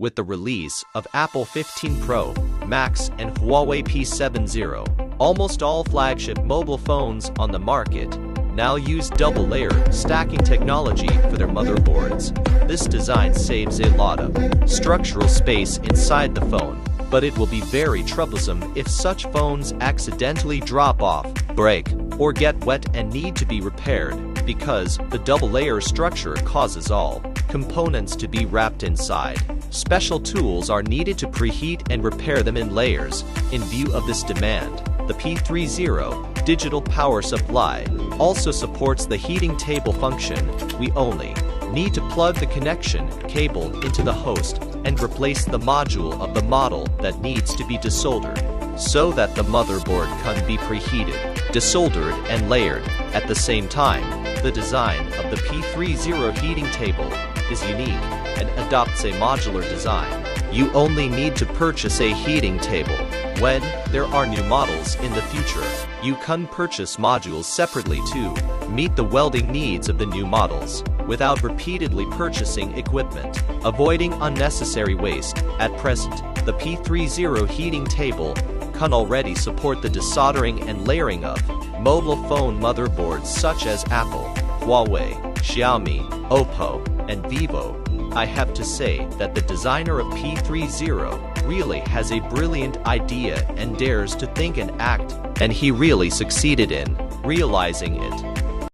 With the release of Apple 15 Pro, Max, and Huawei P70, almost all flagship mobile phones on the market now use double-layer stacking technology for their motherboards. This design saves a lot of structural space inside the phone, but it will be very troublesome if such phones accidentally drop off, break, or get wet and need to be repaired, because the double-layer structure causes all components to be wrapped inside. Special tools are needed to preheat and repair them in layers. In view of this demand, the P30 digital power supply also supports the heating table function. We only need to plug the connection cable into the host and replace the module of the model that needs to be desoldered, so that the motherboard can be preheated, desoldered, and layered at the same time. The design of the P30 heating table is unique and adopts a modular design. You only need to purchase a heating table. When there are new models in the future, you can purchase modules separately to meet the welding needs of the new models, without repeatedly purchasing equipment, avoiding unnecessary waste. At present, the P30 heating table can already support the desoldering and layering of mobile phone motherboards such as Apple, Huawei, Xiaomi, Oppo, and Vivo. I have to say that the designer of P30 really has a brilliant idea and dares to think and act, and he really succeeded in realizing it.